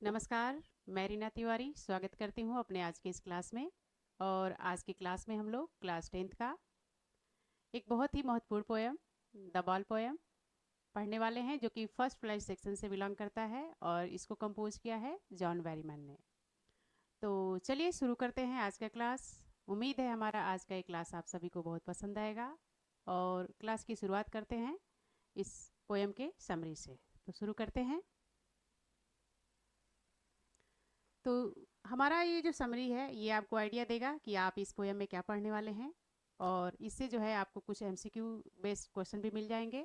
नमस्कार, मैं रीना तिवारी स्वागत करती हूँ अपने आज की इस क्लास में। और आज की क्लास में हम लोग क्लास 10th का एक बहुत ही महत्वपूर्ण पोयम द बॉल पोयम पढ़ने वाले हैं, जो कि फर्स्ट फ्लैश सेक्शन से बिलोंग करता है और इसको कंपोज किया है जॉन बैरीमैन ने। तो चलिए शुरू करते हैं आज का क्लास। उम्मीद है हमारा आज का ये क्लास आप सभी को बहुत पसंद आएगा। और क्लास की शुरुआत करते हैं इस पोयम के समरी से। तो शुरू करते हैं। तो हमारा ये जो समरी है ये आपको आइडिया देगा कि आप इस पोयम में क्या पढ़ने वाले हैं। और इससे जो है आपको कुछ एमसीक्यू बेस्ड क्वेश्चन भी मिल जाएंगे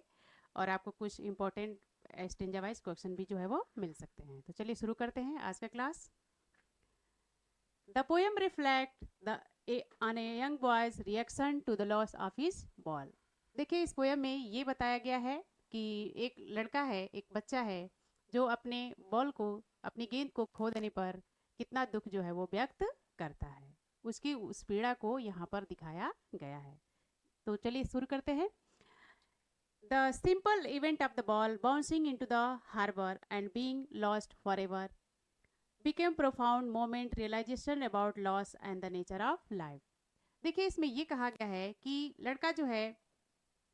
और आपको कुछ इंपॉर्टेंट स्टेंजा वाइज क्वेश्चन भी जो है वो मिल सकते हैं। तो चलिए शुरू करते हैं आज का class. The poem reflect the on a young boy's reaction to the loss of his ball. देखिए इस पोएम में ये बताया गया है कि एक लड़का है, एक बच्चा है, जो अपने बॉल को, अपनी गेंद को खो देने पर कितना दुख जो है वो व्यक्त करता है। उसकी उस पीड़ा को यहाँ पर दिखाया गया है। तो चलिए शुरू करते हैं। The simple event of the ball bouncing into the harbour and being lost forever became profound moment realization about loss and the nature of life। देखिए इसमें ये कहा गया है कि लड़का जो है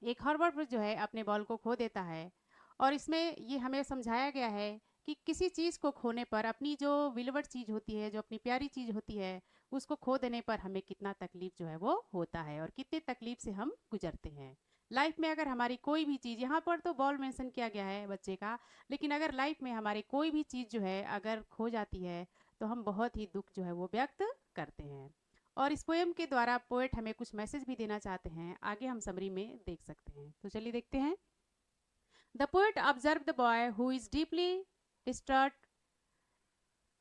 एक हर्बर पर जो है अपने बॉल को खो देता है। और इसमें ये हमें समझाया गया है कि किसी चीज़ को खोने पर, अपनी जो विलवट चीज़ होती है, जो अपनी प्यारी चीज़ होती है, उसको खो देने पर हमें कितना तकलीफ जो है वो होता है और कितने तकलीफ से हम गुजरते हैं। लाइफ में अगर हमारी कोई भी चीज़, यहाँ पर तो बॉल मेंशन किया गया है बच्चे का, लेकिन अगर लाइफ में हमारी कोई भी चीज़ जो है अगर खो जाती है तो हम बहुत ही दुख जो है वो व्यक्त करते हैं। और इस पोएम के द्वारा पोएट हमें कुछ मैसेज भी देना चाहते हैं, आगे हम समरी में देख सकते हैं। तो चलिए देखते हैं। The poet observe the boy who is deeply distort.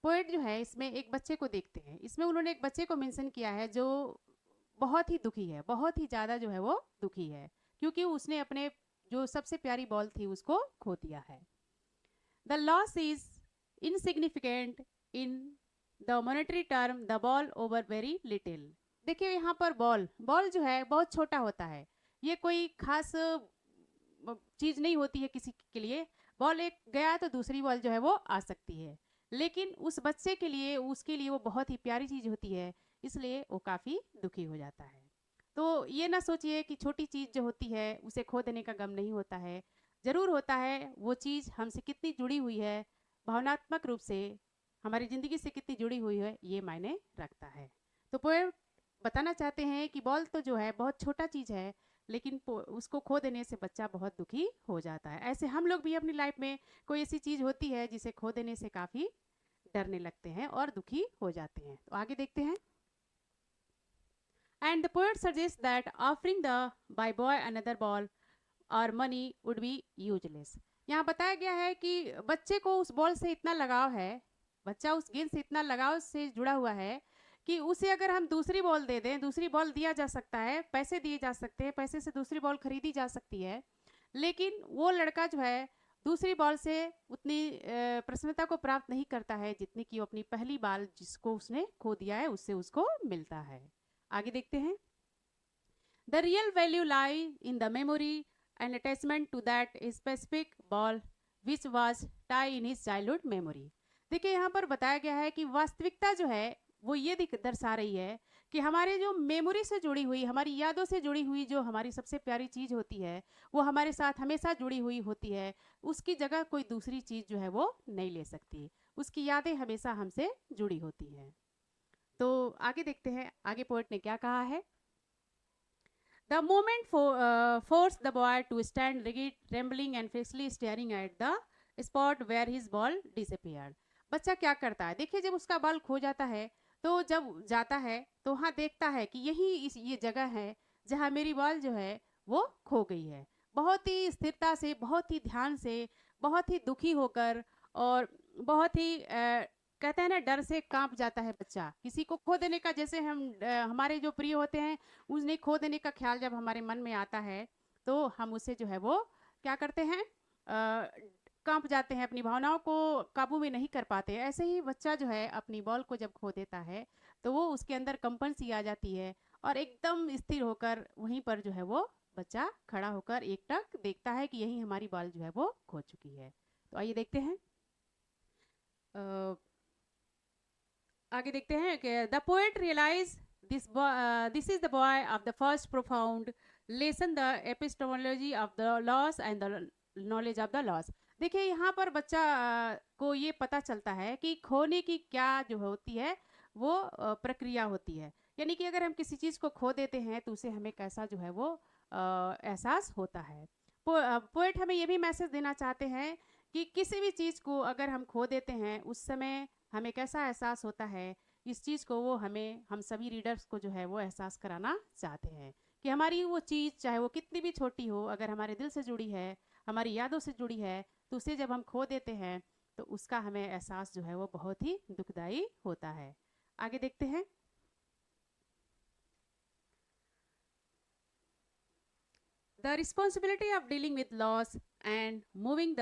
Poet जो है इसमें एक बच्चे को देखते हैं। इसमें उन्होंने एक बच्चे को मेंशन किया है जो बहुत ही दुखी है, बहुत ही ज़्यादा जो है वो दुखी है, क्योंकि उसने अपने जो सबसे प्यारी बॉल थी उसको खो दिया है। The loss is insignificant in the monetary term the ball over very little. देखिए यहाँ पर बॉल बॉल जो है बहुत छोटा होता है। ये कोई खास चीज नहीं होती है किसी के लिए। बॉल एक गया तो दूसरी बॉल जो है वो आ सकती है, लेकिन उस बच्चे के लिए, उसके लिए वो बहुत ही प्यारी चीज होती है, इसलिए वो काफी दुखी हो जाता है। तो ये ना सोचिए कि छोटी चीज जो होती है उसे खो देने का गम नहीं होता है। जरूर होता है। वो चीज हमसे कितनी जुड़ी हुई है, भावनात्मक रूप से हमारी जिंदगी से कितनी जुड़ी हुई है, ये मायने रखता है। तो पोएट बताना चाहते हैं कि बॉल तो जो है बहुत छोटा चीज है, लेकिन उसको खो देने से बच्चा बहुत दुखी हो जाता है। ऐसे हम लोग भी अपनी लाइफ में कोई ऐसी चीज होती है जिसे खो देने से काफी डरने लगते हैं और दुखी हो जाते हैं। तो आगे देखते हैं। And the poet suggest that offering the by boy another ball और मनी वुड बी यूजलेस। यहाँ बताया गया है कि बच्चे को उस बॉल से इतना लगाव है, बच्चा उस गेंद से इतना लगाव से जुड़ा हुआ है कि उसे अगर हम दूसरी बॉल दे दें, दूसरी बॉल दिया जा सकता है, पैसे दिए जा सकते हैं, पैसे से दूसरी बॉल खरीदी जा सकती है, लेकिन वो लड़का जो है दूसरी बॉल से उतनी प्रसन्नता को प्राप्त नहीं करता है जितनी कि वो अपनी पहली बॉल जिसको उसने खो दिया है उससे उसको मिलता है। आगे देखते हैं। The real value lies in the memory and attachment to that specific ball which was tied in his childhood memory। देखिए यहाँ पर बताया गया है कि वास्तविकता जो है वो ये दर्शा रही है कि हमारे जो मेमोरी से जुड़ी हुई, हमारी यादों से जुड़ी हुई जो हमारी सबसे प्यारी चीज़ होती है वो हमारे साथ हमेशा जुड़ी हुई होती है। उसकी जगह कोई दूसरी चीज़ जो है वो नहीं ले सकती। उसकी यादें हमेशा हमसे जुड़ी होती हैं। तो आगे देखते हैं आगे पोएट ने क्या कहा है। The moment forced the boy to stand rigid, trembling and fixedly staring at the spot where his ball disappeared। बच्चा क्या करता है, देखिए जब उसका बॉल खो जाता है तो जब जाता है तो वहाँ देखता है कि यही इस ये जगह है जहाँ मेरी बॉल जो है वो खो गई है। बहुत ही स्थिरता से, बहुत ही ध्यान से, बहुत ही दुखी होकर और बहुत ही कहते हैं ना डर से कांप जाता है बच्चा किसी को खो देने का। जैसे हम हमारे जो प्रिय होते हैं उन्हें खो देने का ख्याल जब हमारे मन में आता है तो हम उसे जो है वो क्या करते हैं, कांप जाते हैं, अपनी भावनाओं को काबू में नहीं कर पाते। ऐसे ही बच्चा जो है अपनी बॉल को जब खो देता है तो वो उसके अंदर कंपन सी आ जाती है और एकदम स्थिर होकर वहीं पर जो है वो बच्चा खड़ा होकर एकटक देखता है कि यही हमारी बॉल जो है वो खो चुकी है। तो आइए देखते हैं। आगे देखते हैं कि the poet realize this is the boy of the first profound lesson the epistemology of the loss and the knowledge of the loss. देखिए यहाँ पर बच्चा को ये पता चलता है कि खोने की क्या जो होती है वो प्रक्रिया होती है। यानी कि अगर हम किसी चीज़ को खो देते हैं तो उसे हमें कैसा जो है वो एहसास होता है। पोएट हमें ये भी मैसेज देना चाहते हैं कि किसी भी चीज़ को अगर हम खो देते हैं उस समय हमें कैसा एहसास होता है, इस चीज़ को वो हमें हम सभी रीडर्स को जो है वो एहसास कराना चाहते हैं कि हमारी वो चीज़ चाहे वो कितनी भी छोटी हो, अगर हमारे दिल से जुड़ी है, हमारी यादों से जुड़ी है, तो उसे जब हम खो देते हैं तो उसका हमें एहसास जो है वो बहुत ही दुखदाई होता है। आगे देखते हैं। The responsibility of dealing with loss and moving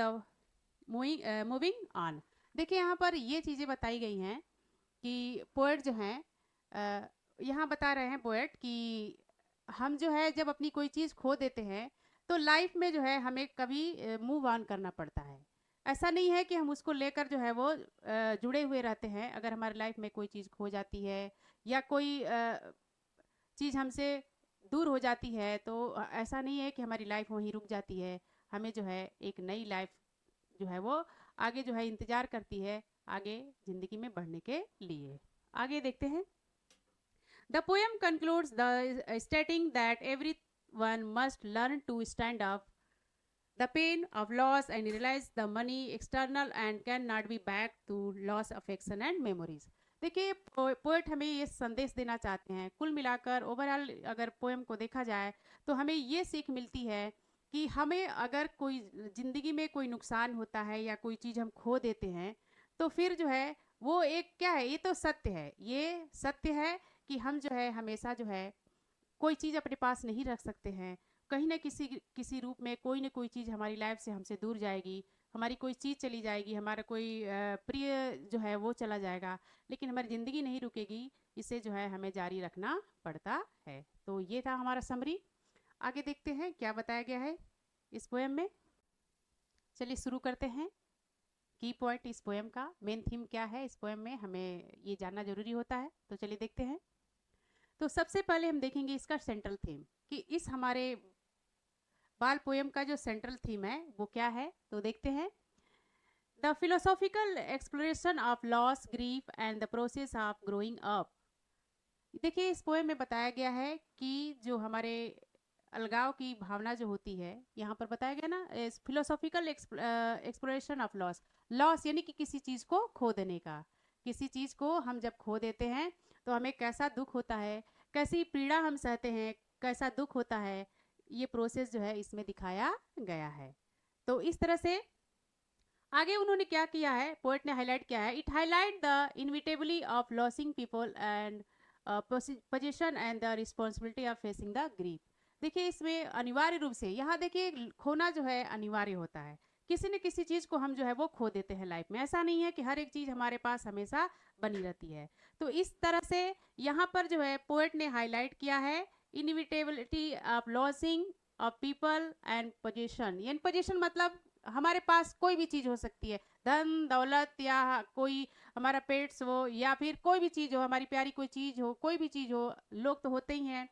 on. देखिए यहाँ पर ये चीज़ें बताई गई हैं कि पोएट जो हैं यहाँ बता रहे हैं पोएट कि हम जो है जब अपनी कोई चीज़ खो देते हैं तो लाइफ में जो है हमें कभी मूव ऑन करना पड़ता है। ऐसा नहीं है कि हम उसको लेकर जो है वो जुड़े हुए रहते हैं। अगर हमारी लाइफ में कोई चीज़ खो जाती है या कोई चीज़ हमसे दूर हो जाती है तो ऐसा नहीं है कि हमारी लाइफ वहीं रुक जाती है। हमें जो है एक नई लाइफ जो है वो आगे जो है इंतज़ार करती है आगे ज़िंदगी में बढ़ने के लिए। आगे देखते हैं। The poem concludes the stating that everyone must learn to stand up the pain of loss and realize the money external and cannot be back to loss affection and memories। देखिए पोएट हमें ये संदेश देना चाहते हैं। कुल मिलाकर overall अगर पोएम को देखा जाए तो हमें ये सीख मिलती है कि हमें अगर कोई ज़िंदगी में कोई नुकसान होता है या कोई चीज़ हम खो देते हैं तो फिर जो है वो एक क्या है, ये तो सत्य है, ये सत्य है कि हम जो है हमेशा जो है कोई चीज़ अपने पास नहीं रख सकते हैं। कहीं ना किसी रूप में कोई ना कोई चीज़ हमारी लाइफ से हमसे दूर जाएगी, हमारी कोई चीज़ चली जाएगी, हमारा कोई प्रिय जो है वो चला जाएगा, लेकिन हमारी ज़िंदगी नहीं रुकेगी। इसे जो है हमें जारी रखना पड़ता है। तो ये था हमारा समरी। आगे देखते हैं क्या बताया गया है इस पोएम में। चलिए शुरू करते हैं। की पॉइंट इस पोएम का, मेन थीम क्या है इस पोएम में, हमें ये जानना जरूरी होता है। तो चलिए देखते हैं। तो सबसे पहले हम देखेंगे इसका सेंट्रल थीम कि इस हमारे बाल पोएम का जो सेंट्रल थीम है वो क्या है। तो देखते हैं। The philosophical exploration of loss, grief and the process of growing up. देखिए इस पोएम में बताया गया है कि जो हमारे अलगाव की भावना जो होती है, यहाँ पर बताया गया ना, philosophical exploration of loss. Loss यानी कि किसी चीज़ को खो देने का। किसी चीज़ को हम जब खो देते हैं तो हमें कैसा दुख होता है, कैसी पीड़ा हम सहते हैं, कैसा दुख होता है, ये प्रोसेस जो है इसमें दिखाया गया है। तो इस तरह से आगे उन्होंने क्या किया है, पोएट ने हाईलाइट किया है, it highlight the inevitably of losing people and position and the responsibility of facing the grief. देखिए इसमें अनिवार्य रूप से यहाँ देखिए खोना जो है अनिवार्य होता है। किसी न किसी चीज़ को हम जो है वो खो देते हैं लाइफ में। ऐसा नहीं है कि हर एक चीज़ हमारे पास हमेशा बनी रहती है। तो इस तरह से यहाँ पर जो है पोएट ने हाईलाइट किया है inevitability of losing of people and position. यानी पोजीशन मतलब हमारे पास कोई भी चीज़ हो सकती है, धन दौलत या कोई हमारा पेट्स हो या फिर कोई भी चीज़ हो, हमारी प्यारी कोई चीज़ हो, कोई भी चीज़ हो। लोग तो होते ही हैं।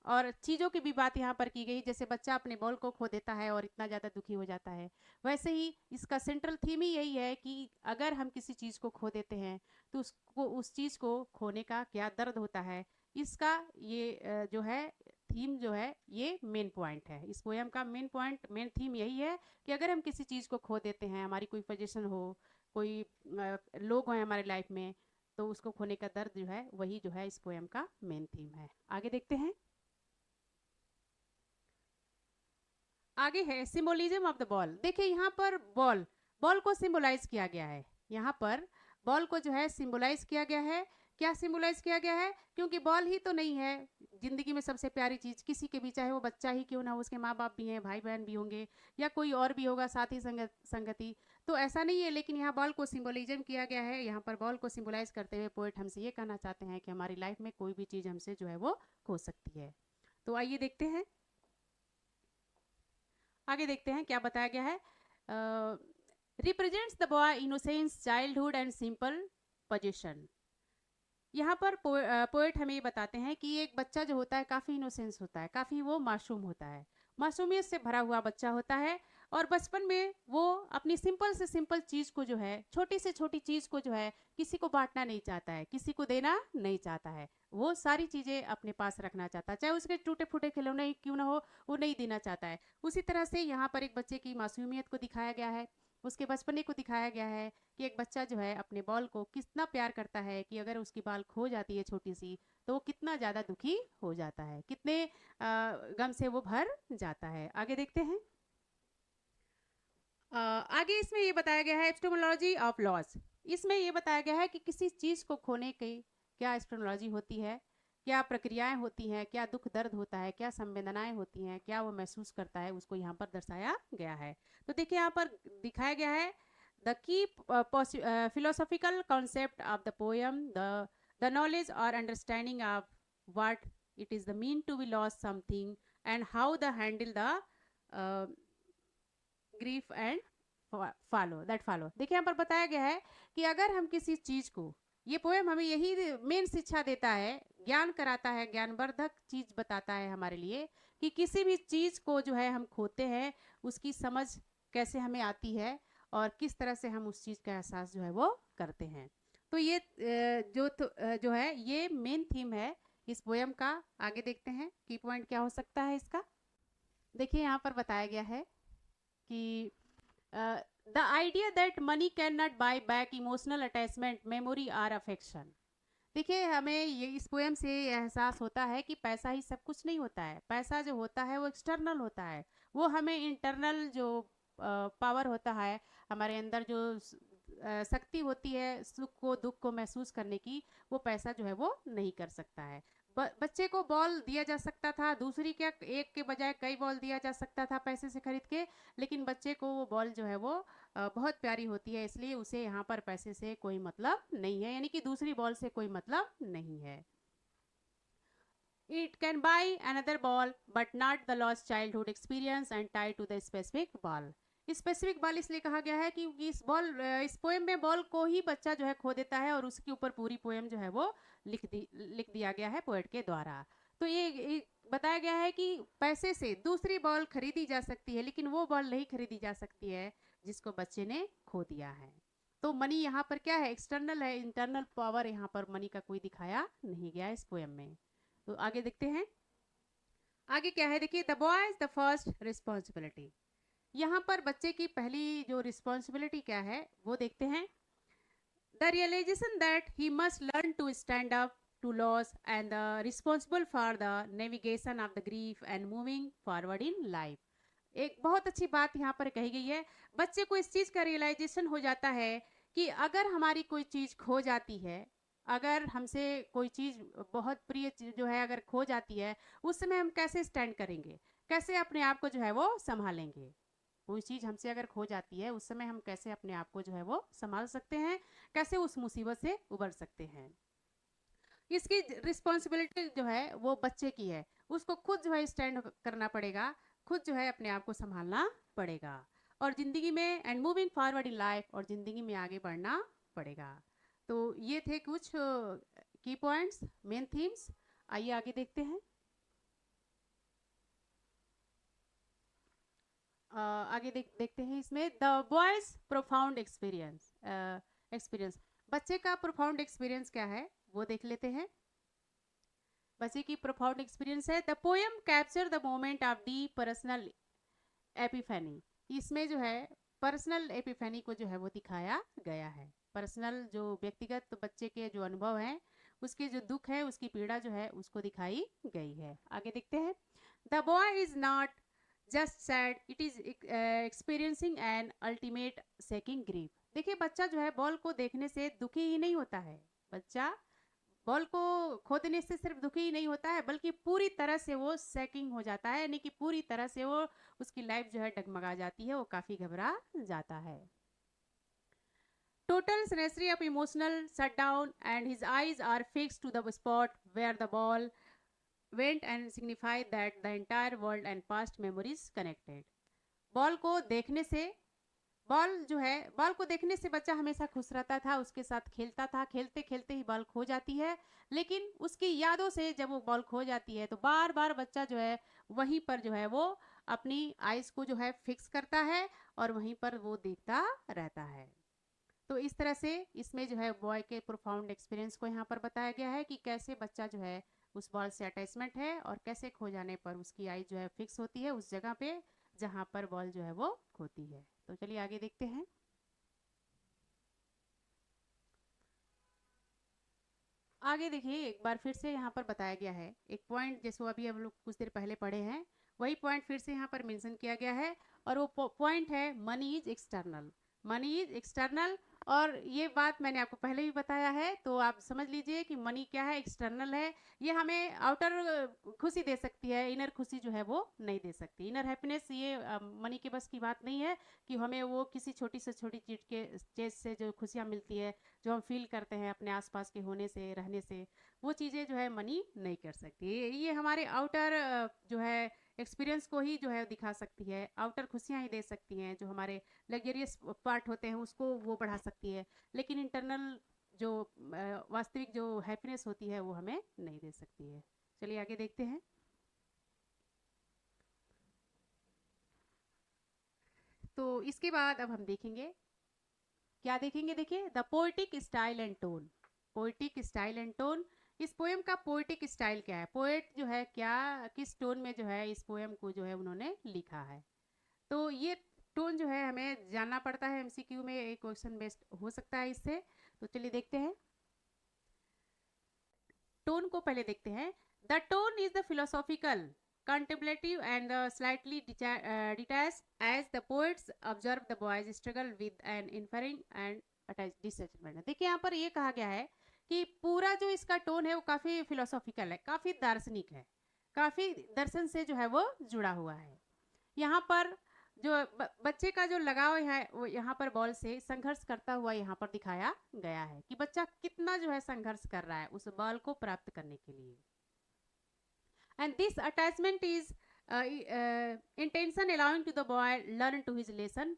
और चीज़ों की भी बात यहाँ पर की गई, जैसे बच्चा अपने बॉल को खो देता है और इतना ज़्यादा दुखी हो जाता है, वैसे ही इसका सेंट्रल थीम ही यही है कि अगर हम किसी चीज़ को खो देते हैं तो उसको उस चीज़ को खोने का क्या दर्द होता है, इसका ये जो है थीम जो है ये मेन पॉइंट है। इस पोएम का मेन पॉइंट, मेन थीम यही है कि अगर हम किसी चीज़ को खो देते हैं, हमारी कोई पोजीशन हो, कोई लोग हैं हमारे लाइफ में, तो उसको खोने का दर्द जो है वही जो है इस पोएम का मेन थीम है। आगे देखते हैं। आगे है सिंबोलिज्म ऑफ द बॉल। देखिए यहाँ पर बॉल बॉल को सिंबलाइज किया गया है। यहाँ पर बॉल को जो है सिंबलाइज किया गया है। क्या सिंबलाइज किया गया है, क्योंकि बॉल ही तो नहीं है जिंदगी में सबसे प्यारी चीज़ किसी के भी, चाहे वो बच्चा ही क्यों ना हो, उसके माँ बाप भी हैं, भाई बहन भी होंगे या कोई और भी होगा साथी संगति। तो ऐसा नहीं है, लेकिन यहाँ बॉल को सिंबोलिज्म किया गया है। यहाँ पर बॉल को सिंबलाइज करते हुए पोएट हमसे ये कहना चाहते हैं कि हमारी लाइफ में कोई भी चीज़ हमसे जो है वो खो सकती है। तो आइए देखते हैं। आगे देखते हैं क्या बताया गया है। Represents the boy innocence, childhood and simple position. यहाँ पर पोएट हमें ये बताते हैं कि एक बच्चा जो होता है काफ़ी इनोसेंस होता है, काफ़ी वो मासूम होता है, मासूमियत से भरा हुआ बच्चा होता है। और बचपन में वो अपनी सिंपल से सिंपल चीज़ को जो है, छोटी से छोटी चीज़ को जो है, किसी को बांटना नहीं चाहता है, किसी को देना नहीं चाहता है। वो सारी चीज़ें अपने पास रखना चाहता है, चाहे उसके टूटे फूटे खिलौने ही क्यों ना हो, वो नहीं देना चाहता है। उसी तरह से यहाँ पर एक बच्चे की मासूमियत को दिखाया गया है, उसके बचपने को दिखाया गया है कि एक बच्चा जो है अपने बॉल को कितना प्यार करता है, कि अगर उसकी बाल खो जाती है छोटी सी, तो वो कितना ज़्यादा दुखी हो जाता है, कितने गम से वो भर जाता है। आगे देखते हैं। आगे इसमें ये बताया गया है एपिस्टेमोलॉजी ऑफ लॉस। इसमें ये बताया गया है कि किसी चीज़ को खोने की क्या एपिस्टेमोलॉजी होती है, क्या प्रक्रियाएं होती हैं, क्या दुख दर्द होता है, क्या संवेदनाएं होती हैं, क्या वो महसूस करता है, उसको यहाँ पर दर्शाया गया है। तो देखिए यहाँ पर दिखाया गया है the key philosophical concept of the poem, the knowledge or understanding of what it is the mean to be lost something, and how the handle the uh, grief and follow that follow. देखिए यहाँ पर बताया गया है कि अगर हम किसी चीज को, ये पोएम हमें यही मेन शिक्षा देता है, ज्ञान कराता है, ज्ञानवर्धक चीज बताता है हमारे लिए, कि किसी भी चीज को जो है हम खोते हैं, उसकी समझ कैसे हमें आती है और किस तरह से हम उस चीज का एहसास जो है वो करते हैं। तो ये जो है ये मेन थीम है इस पोएम का। आगे देखते हैं की पॉइंट क्या हो सकता है इसका। देखिए यहाँ पर बताया गया है कि the idea that money can not buy back emotional attachment, memory or affection. देखिए हमें ये इस पोएम से ये एहसास होता है कि पैसा ही सब कुछ नहीं होता है। पैसा जो होता है वो एक्सटर्नल होता है, वो हमें इंटरनल जो पावर होता है, हमारे अंदर जो शक्ति होती है सुख को दुख को महसूस करने की, वो पैसा जो है वो नहीं कर सकता है। बच्चे को बॉल दिया जा सकता था, दूसरी क्या एक के बजाय कई बॉल दिया जा सकता था पैसे से खरीद के, लेकिन बच्चे को वो बॉल जो है वो बहुत प्यारी होती है, इसलिए उसे यहाँ पर पैसे से कोई मतलब नहीं है, यानी कि दूसरी बॉल से कोई मतलब नहीं है। It can buy another ball but not the lost childhood experience and tied to the specific ball. Specific ball इसलिए कहा गया है क्योंकि इस पोएम में बॉल को ही बच्चा जो है खो देता है और उसके ऊपर पूरी पोएम जो है वो लिख दिया गया है पोएट के द्वारा। तो ये बताया गया है कि पैसे से दूसरी बॉल खरीदी जा सकती है, लेकिन वो बॉल नहीं खरीदी जा सकती है जिसको बच्चे ने खो दिया है। तो मनी यहाँ पर क्या है, एक्सटर्नल है, इंटरनल पावर यहाँ पर मनी का कोई दिखाया नहीं गया इस पोएम में। तो आगे देखते हैं। आगे क्या है, देखिए the boys the first responsibility. यहाँ पर बच्चे की पहली जो रिस्पॉन्सिबिलिटी क्या है वो देखते हैं। The realization that he must learn to stand up to loss and the responsible for the navigation of the grief and moving forward in life. एक बहुत अच्छी बात यहाँ पर कही गई है। बच्चे को इस चीज़ का रियलाइजेशन हो जाता है कि अगर हमारी कोई चीज़ खो जाती है, अगर हमसे कोई चीज़ बहुत प्रिय जो है अगर खो जाती है, उस समय हम कैसे स्टैंड करेंगे, कैसे अपने आप को जो है वो संभालेंगे। कोई चीज़ हमसे अगर खो जाती है, उस समय हम कैसे अपने आप को जो है वो संभाल सकते हैं, कैसे उस मुसीबत से उबर सकते हैं। इसकी रिस्पॉन्सिबिलिटी जो है वो बच्चे की है, उसको खुद जो है स्टैंड करना पड़ेगा, खुद जो है अपने आप को संभालना पड़ेगा, और ज़िंदगी में and moving forward in life, और ज़िंदगी में आगे बढ़ना पड़ेगा। तो ये थे कुछ की पॉइंट्स, मेन थीम्स। आइए आगे देखते हैं। आगे देखते हैं इसमें द बॉयज प्रोफाउंड एक्सपीरियंस। बच्चे का प्रोफाउंड एक्सपीरियंस क्या है वो देख लेते हैं। बच्चे की प्रोफाउंड एक्सपीरियंस है the poem capture the moment of D personal epiphany. इसमें जो है पर्सनल एपिफेनी को जो है वो दिखाया गया है। पर्सनल जो व्यक्तिगत बच्चे के जो अनुभव हैं, उसके जो दुख है, उसकी पीड़ा जो है उसको दिखाई गई है। आगे देखते हैं। The boy is not just sad, it is experiencing an ultimate सेकिंग grief. देखिए बच्चा जो है बॉल को देखने से दुखी ही नहीं होता है, बच्चा बॉल को खोदने से सिर्फ दुखी ही नहीं होता है, बल्कि पूरी तरह से वो सैकिंग हो जाता है, यानी कि पूरी तरह से वो उसकी लाइफ जो है डगमगा जाती है, वो काफ़ी घबरा जाता है। Total synastry of emotional shut down and his eyes are fixed to the spot where the ball went and signified that the entire world and past memories connected। Ball को देखने से बॉल जो है, बॉल को देखने से बच्चा हमेशा खुश रहता था, उसके साथ खेलता था, खेलते खेलते ही बॉल खो जाती है, लेकिन उसकी यादों से जब वो बॉल खो जाती है तो बार बार बच्चा जो है वहीं पर जो है वो अपनी आइज को जो है फिक्स करता है और वहीं पर वो देखता रहता है। तो इस तरह से इसमें जो है बॉय के प्रोफाउंड एक्सपीरियंस को यहाँ पर बताया गया है कि कैसे बच्चा जो है उस बॉल से अटैचमेंट है और कैसे खो जाने पर उसकी आई जो है फिक्स होती है उस जगह पे जहाँ पर बॉल जो है वो खोती है। तो चलिए आगे देखते हैं। आगे देखिए एक बार फिर से यहाँ पर बताया गया है एक पॉइंट, जैसे अभी हम लोग कुछ देर पहले पढ़े हैं, वही पॉइंट फिर से यहाँ पर मेंशन किया गया है। और वो पॉइंट है money is external. Money is external. और ये बात मैंने आपको पहले भी बताया है, तो आप समझ लीजिए कि मनी क्या है, एक्सटर्नल है। ये हमें आउटर खुशी दे सकती है, इनर खुशी जो है वो नहीं दे सकती। इनर हैप्पीनेस ये मनी के बस की बात नहीं है कि हमें वो किसी छोटी से छोटी चीज़ से जो खुशियाँ मिलती है, जो हम फील करते हैं अपने आसपास के होने से, रहने से, वो चीज़ें जो है मनी नहीं कर सकती। ये हमारे आउटर जो है एक्सपीरियंस को ही जो है दिखा सकती है, आउटर खुशियाँ ही दे सकती हैं, जो हमारे लग्जरियस पार्ट होते हैं उसको वो बढ़ा सकती है, लेकिन इंटरनल जो वास्तविक जो हैप्पीनेस होती है वो हमें नहीं दे सकती है। चलिए आगे देखते हैं। तो इसके बाद अब हम देखेंगे, क्या देखेंगे, देखिए the poetic style and tone. Poetic style and tone, इस पोएम का पोएटिक स्टाइल क्या है, पोएट जो है क्या किस टोन में जो है इस पोएम को जो है उन्होंने लिखा है। तो ये टोन जो है हमें जानना पड़ता है, एमसीक्यू में एक क्वेश्चन बेस्ड हो सकता है इससे। तो चलिए देखते हैं, टोन को पहले देखते हैं। The tone is the philosophical, contemplative and slightly detached as the poets observe the boy's struggle with an inferring and attached disagreement। देखिए यहाँ पर ये कहा गया है कि पूरा जो इसका टोन है वो काफी फिलोसॉफिकल है, काफी दार्शनिक है, काफी दर्शन से जो है वो जुड़ा हुआ है। यहाँ पर जो बच्चे का जो लगाव है वो यहाँ पर बॉल से संघर्ष करता हुआ यहाँ पर दिखाया गया है कि बच्चा कितना जो है संघर्ष कर रहा है उस बॉल को प्राप्त करने के लिए। And this attachment is intention allowing to the boy learn to his lesson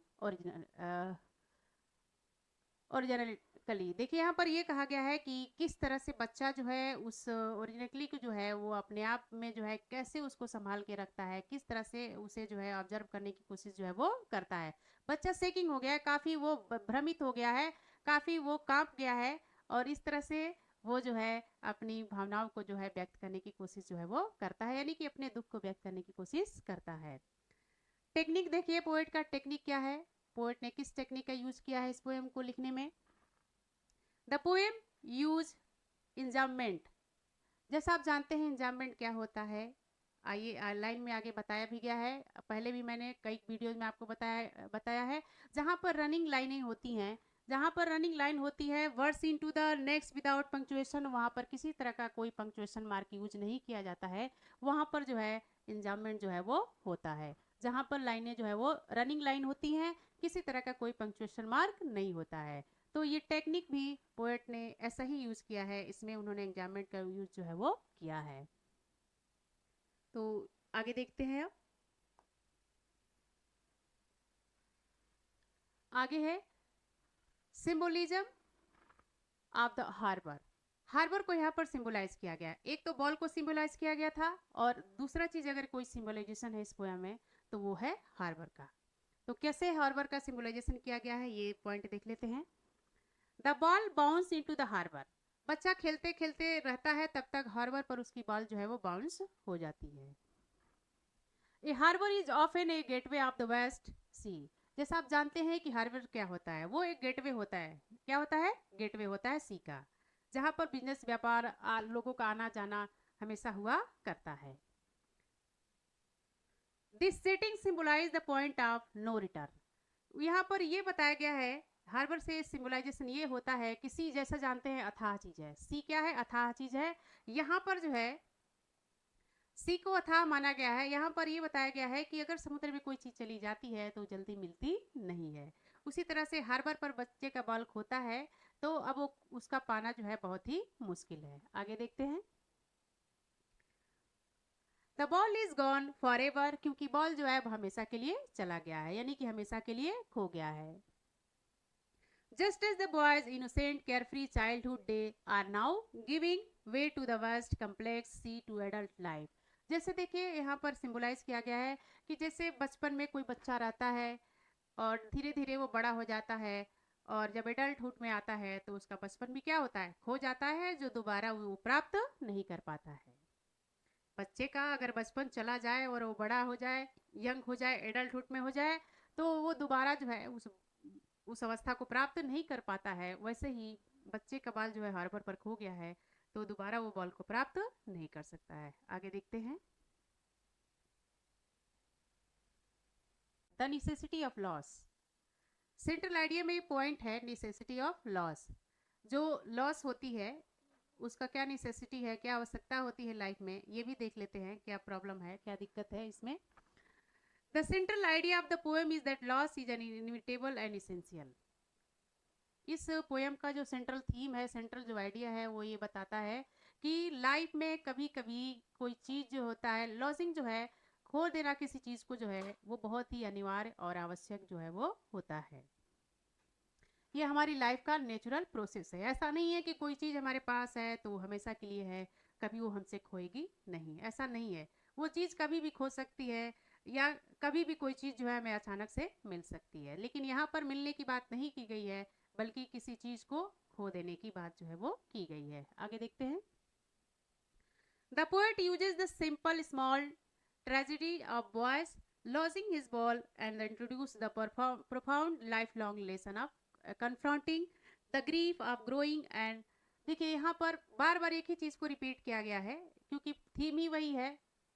originally. देखिए यहाँ पर ये कहा गया है कि किस तरह से बच्चा जो है उस ओरिजिनली को जो है वो अपने आप में जो है कैसे उसको संभाल के रखता है, किस तरह से उसे जो है ऑब्जर्व करने की कोशिश जो है वो करता है। बच्चा शेकिंग हो गया है, काफ़ी वो भ्रमित हो गया है, काफ़ी वो कांप गया है, और इस तरह से वो जो है अपनी भावनाओं को जो है व्यक्त करने की कोशिश जो है वो करता है, यानी कि अपने दुख को व्यक्त करने की कोशिश करता है। टेक्निक देखिए, पोएट का टेक्निक क्या है, पोएट ने किस टेक्निक का यूज किया है इस पोएम को लिखने में। The poem use enjambment. जैसा आप जानते हैं इंजाममेंट क्या होता है, आइए लाइन में आगे बताया भी गया है, पहले भी मैंने कई वीडियोज में आपको बताया है। जहाँ पर रनिंग लाइनें होती हैं, जहाँ पर रनिंग लाइन होती है, words into the next without punctuation, वहाँ पर किसी तरह का कोई पंक्चुएशन मार्क यूज नहीं किया जाता है, वहाँ पर जो है इंजाममेंट जो है वो होता है। जहाँ पर लाइनें जो है वो रनिंग लाइन होती हैं, किसी तरह का कोई पंक्चुएशन मार्क नहीं होता है। तो ये टेक्निक भी पोएट ने ऐसा ही यूज किया है, इसमें उन्होंने एग्जाममेंट का यूज जो है वो किया है। तो आगे देखते हैं अब, आगे है symbolism of the harbour. Harbour को यहाँ पर सिंबलाइज किया गया, एक तो बॉल को सिंबलाइज किया गया था, और दूसरा चीज अगर कोई सिंबलाइजेशन है इस पोएम में तो वो है हार्बर का। तो कैसे हार्बर का सिंबलाइजेशन किया गया है ये पॉइंट देख लेते हैं। The ball bounce into the harbour. बच्चा खेलते खेलते रहता है तब तक हार्बर पर उसकी बॉल जो है वो बाउंस हो जाती है। A harbour is often a gateway of the west sea. जैसा आप जानते हैं कि हार्बर क्या होता है, वो एक गेटवे होता है। क्या होता है? गेटवे होता है सी का, जहां पर बिजनेस व्यापार लोगों का आना जाना हमेशा हुआ करता है। This setting symbolize the point of no return. यहाँ पर ये बताया गया है, हार्बर से सिंबलाइजेशन ये होता है कि सी जैसा जानते हैं अथाह चीज है, सी क्या है? अथाह चीज है। यहाँ पर जो है सी को अथाह माना गया है। यहाँ पर ये बताया गया है कि अगर समुद्र में कोई चीज चली जाती है तो जल्दी मिलती नहीं है। उसी तरह से हार्बर पर बच्चे का बॉल खोता है तो अब वो उसका पाना जो है बहुत ही मुश्किल है। आगे देखते हैं। The ball is gone for ever, क्योंकि बॉल जो है वो हमेशा के लिए चला गया है, यानी कि हमेशा के लिए खो गया है। Just as the boy's innocent, carefree childhood day are now giving way to the vast, complex sea to adult life. जैसे देखिए यहाँ पर सिंबलाइज किया गया है कि जैसे बचपन में कोई बच्चा रहता है और धीरे धीरे वो बड़ा हो जाता है और जब एडल्टहुड में आता है तो उसका बचपन भी क्या होता है, खो जाता है, जो दोबारा वो प्राप्त नहीं कर पाता है। बच्चे का अगर बचपन चला जाए और वो बड़ा हो जाए, यंग हो जाए, एडल्टहुड में हो जाए, तो वो दोबारा जो है उस अवस्था को प्राप्त नहीं कर पाता है। वैसे ही बच्चे का बाल जो है हार्बर पर खो गया है, तो दोबारा वो बॉल को प्राप्त नहीं कर सकता है। आगे देखते हैं। The necessity of loss. Central idea में पॉइंट है नेसेसिटी ऑफ लॉस। जो लॉस होती है उसका क्या नेसेसिटी है, क्या आवश्यकता होती है लाइफ में, ये भी देख लेते हैं क्या प्रॉब्लम है, क्या दिक्कत है इसमें। The central idea of the poem is that loss is an inevitable and essential. इस पोएम का जो सेंट्रल थीम है, सेंट्रल जो आइडिया है, वो ये बताता है कि लाइफ में कभी कभी कोई चीज़ जो होता है, लॉसिंग जो है, खो देना किसी चीज़ को जो है, वो बहुत ही अनिवार्य और आवश्यक जो है वो होता है। ये हमारी लाइफ का नेचुरल प्रोसेस है। ऐसा नहीं है कि कोई चीज़ हमारे पास है तो हमेशा के लिए है, कभी वो हमसे खोएगी नहीं, ऐसा नहीं है। वो चीज़ कभी भी खो सकती है या कभी भी कोई चीज़ जो है हमें अचानक से मिल सकती है, लेकिन यहाँ पर मिलने की बात नहीं की गई है, बल्कि किसी चीज़ को खो देने की बात जो है वो की गई है। आगे देखते हैं। The poet uses the simple small tragedy of boys losing his ball and introduce the profound lifelong lesson of confronting the grief of growing and देखिए यहाँ पर बार बार एक ही चीज़ को रिपीट किया गया है, क्योंकि थीम ही वही है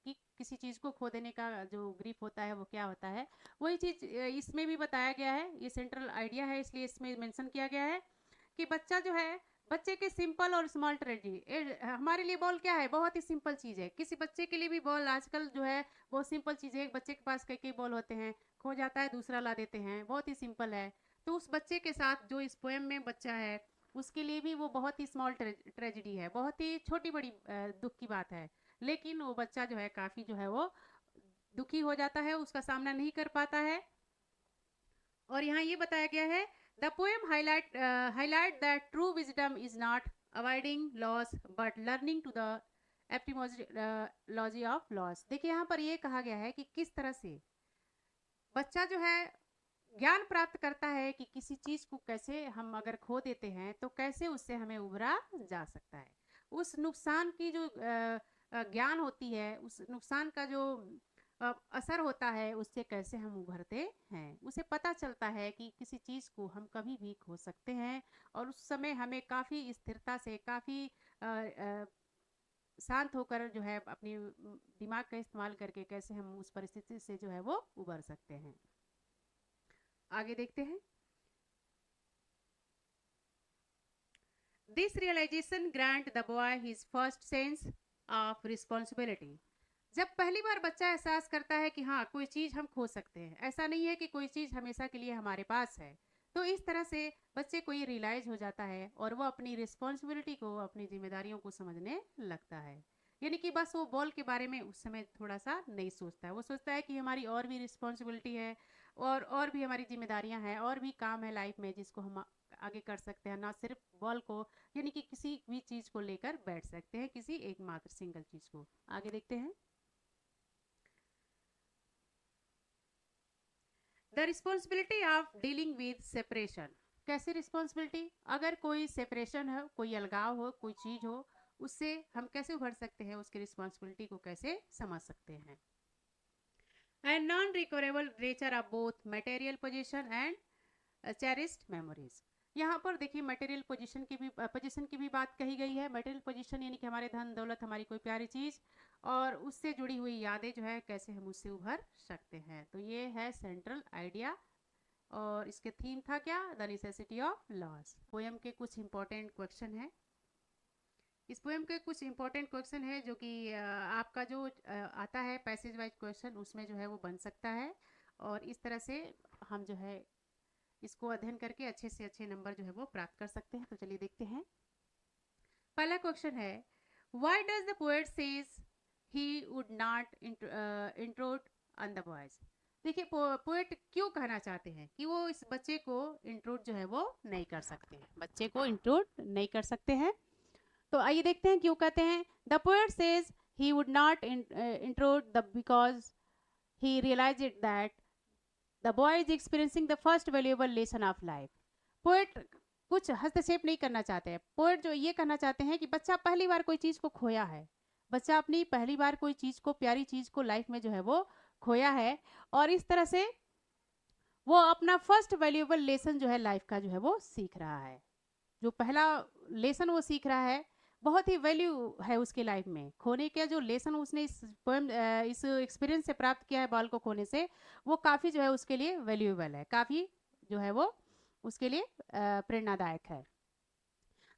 कि किसी चीज़ को खो देने का जो ग्रीफ होता है वो क्या होता है। वही चीज़ इसमें भी बताया गया है, ये सेंट्रल आइडिया है, इसलिए इसमें मेंशन किया गया है कि बच्चा जो है, बच्चे के सिंपल और स्मॉल ट्रेजेडी, हमारे लिए बॉल क्या है, बहुत ही सिंपल चीज़ है। किसी बच्चे के लिए भी बॉल आजकल जो है बहुत सिंपल चीज़ है। एक बच्चे के पास कई कई बॉल होते हैं, खो जाता है, दूसरा ला देते हैं, बहुत ही सिंपल है। तो उस बच्चे के साथ जो इस पोएम में बच्चा है, उसके लिए भी वो बहुत ही स्मॉल ट्रेजेडी है, बहुत ही छोटी बड़ी दुख की बात है। लेकिन वो बच्चा जो है काफ़ी जो है वो दुखी हो जाता है, उसका सामना नहीं कर पाता है। और यहाँ ये बताया गया है, the poem highlight that true wisdom is not avoiding loss but learning to the epimology of loss. देखिए यहाँ पर ये कहा गया है कि किस तरह से बच्चा जो है ज्ञान प्राप्त करता है कि किसी चीज़ को कैसे हम अगर खो देते हैं तो कैसे उससे हमें उभरा जा सकता है। उस नुकसान की जो ज्ञान होती है, उस नुकसान का जो असर होता है, उससे कैसे हम उभरते हैं, उसे पता चलता है कि किसी चीज़ को हम कभी भी खो सकते हैं और उस समय हमें काफ़ी स्थिरता से, काफ़ी शांत होकर जो है अपनी दिमाग का इस्तेमाल करके कैसे हम उस परिस्थिति से जो है वो उबर सकते हैं। आगे देखते हैं। This realization grant the boy his first sense of responsibility. जब पहली बार बच्चा एहसास करता है कि हाँ, कोई चीज़ हम खो सकते हैं, ऐसा नहीं है कि कोई चीज़ हमेशा के लिए हमारे पास है, तो इस तरह से बच्चे को ये रियलाइज हो जाता है और वो अपनी रिस्पॉन्सिबिलिटी को, अपनी जिम्मेदारियों को समझने लगता है। यानी कि बस वो बॉल के बारे में उस समय थोड़ा सा नहीं सोचता है, वो सोचता है कि हमारी और भी रिस्पॉन्सिबिलिटी है और भी हमारी जिम्मेदारियां हैं, और भी काम है लाइफ में जिसको हम आगे कर सकते हैं, ना सिर्फ बॉल को, यानी कि किसी भी चीज़ को लेकर बैठ सकते हैं, किसी एकमात्र सिंगल चीज़ को। आगे देखते हैं। The responsibility of dealing with separation. कैसे रिस्पॉन्सिबिलिटी, अगर कोई सेपरेशन हो, कोई अलगाव हो, कोई चीज़ हो, उससे हम कैसे उभर सकते हैं, उसकी रिस्पॉन्सिबिलिटी को कैसे समझ सकते हैं। And non recoverable nature of both material position and cherished memories. यहाँ पर देखिए मटेरियल पोजीशन की भी बात कही गई है। मटेरियल पोजीशन यानी कि हमारे धन दौलत, हमारी कोई प्यारी चीज़ और उससे जुड़ी हुई यादें जो है कैसे हम उससे उभर सकते हैं। तो ये है सेंट्रल आइडिया और इसके थीम था क्या, the necessity of loss. Poem के कुछ इंपॉर्टेंट क्वेश्चन है। इस पोएम के कुछ इंपॉर्टेंट क्वेश्चन है जो कि आपका जो आता है पैसेज वाइज क्वेश्चन, उसमें जो है वो बन सकता है और इस तरह से हम जो है इसको अध्ययन करके अच्छे से अच्छे नंबर जो है वो प्राप्त कर सकते हैं। तो चलिए देखते हैं। पहला क्वेश्चन है, why does the poet says he would not intrude on the boys. देखिए पोएट क्यों कहना चाहते हैं कि वो इस बच्चे को इंट्रोड जो है वो नहीं कर सकते हैं, बच्चे को इंट्रोड नहीं कर सकते हैं। तो आइए देखते हैं क्यों कहते हैं। The poet says he would not intrude the because he realize it that the boy is experiencing the first valuable lesson of life. Poet कुछ हस्तक्षेप नहीं करना चाहते हैं। पोएट जो ये कहना चाहते हैं कि बच्चा पहली बार कोई चीज को खोया है, बच्चा अपनी पहली बार कोई चीज को, प्यारी चीज को लाइफ में जो है वो खोया है, और इस तरह से वो अपना फर्स्ट वैल्यूएबल लेसन जो है लाइफ का जो है वो सीख रहा है। जो पहला लेसन वो सीख रहा है बहुत ही वैल्यू है उसके लाइफ में। खोने का जो लेसन उसने इस पोएम, इस एक्सपीरियंस से प्राप्त किया है बॉल को खोने से, वो काफ़ी जो है उसके लिए वैल्यूएबल है, काफ़ी जो है वो उसके लिए प्रेरणादायक है।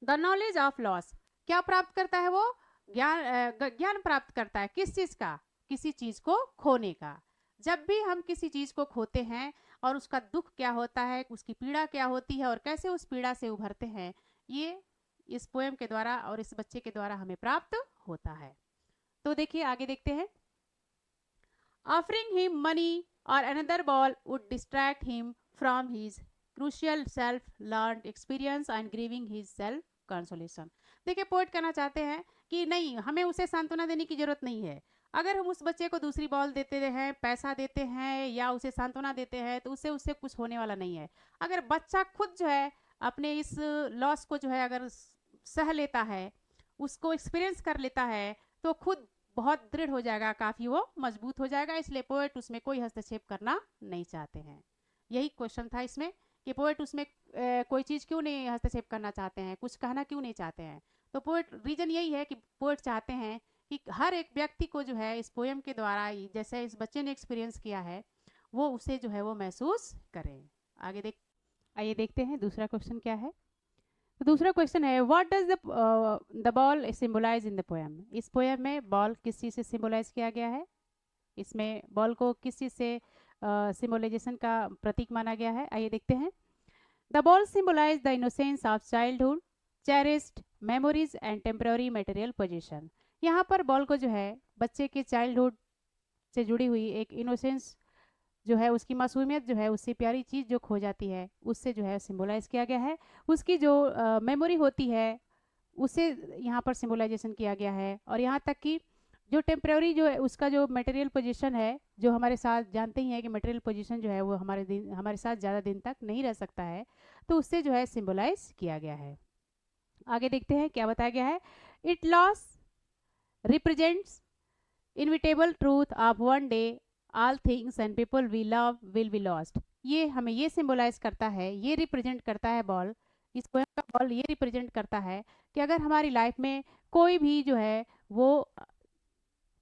द नॉलेज ऑफ लॉस, क्या प्राप्त करता है वो? ज्ञान प्राप्त करता है। किस चीज़ का? किसी चीज़ को खोने का। जब भी हम किसी चीज़ को खोते हैं और उसका दुख क्या होता है, उसकी पीड़ा क्या होती है और कैसे उस पीड़ा से उभरते हैं, ये इस पोएम के द्वारा और इस बच्चे के द्वारा हमें प्राप्त होता है। तो देखिए आगे देखते हैं। ऑफरिंग हिम मनी और another ball would distract him from his crucial self learn experience and grieving his self consolation. देखिए पोएट कहना चाहते हैं कि नहीं, हमें उसे सांत्वना देने की जरूरत नहीं है। अगर हम उस बच्चे को दूसरी बॉल देते हैं, पैसा देते हैं या उसे सांत्वना देते हैं, तो उससे उससे कुछ होने वाला नहीं है। अगर बच्चा खुद जो है अपने इस लॉस को जो है अगर सह लेता है, उसको एक्सपीरियंस कर लेता है, तो खुद बहुत दृढ़ हो जाएगा, काफ़ी वो मजबूत हो जाएगा। इसलिए पोएट उसमें कोई हस्तक्षेप करना नहीं चाहते हैं। यही क्वेश्चन था इसमें कि पोएट उसमें कोई चीज़ क्यों नहीं हस्तक्षेप करना चाहते हैं, कुछ कहना क्यों नहीं चाहते हैं। तो पोएट रीजन यही है कि पोएट चाहते हैं कि हर एक व्यक्ति को जो है इस पोएम के द्वारा, जैसे इस बच्चे ने एक्सपीरियंस किया है, वो उसे जो है वो महसूस करें। आइए देखते हैं दूसरा क्वेश्चन क्या है। तो दूसरा क्वेश्चन है, what does the ball symbolize in the poem. इस पोएम में बॉल किस चीज़ से सिंबलाइज किया गया है? इसमें बॉल को किस चीज़ से सिंबलाइजेशन का प्रतीक माना गया है? आइए देखते हैं। The ball symbolize the innocence of childhood, cherished memories and temporary material position. यहाँ पर बॉल को जो है बच्चे के चाइल्डहुड से जुड़ी हुई एक इनोसेंस जो है, उसकी मासूमियत जो है, उससे प्यारी चीज़ जो खो जाती है, उससे जो है सिंबलाइज किया गया है। उसकी जो मेमोरी होती है उसे यहाँ पर सिंबलाइजेशन किया गया है। और यहाँ तक कि जो टेम्प्रेरी जो है उसका जो मटेरियल पोजीशन है, जो हमारे साथ जानते ही हैं कि मटेरियल पोजीशन जो है वो हमारे साथ ज़्यादा दिन तक नहीं रह सकता है, तो उससे जो है सिंबलाइज किया गया है। आगे देखते हैं क्या बताया गया है। It loss represents inevitable truth of one day all things and people we love will be lost. ये हमें ये सिंबलाइज करता है, ये रिप्रेजेंट करता है बॉल, इस पोएम का बॉल ये रिप्रेजेंट करता है कि अगर हमारी लाइफ में कोई भी जो है वो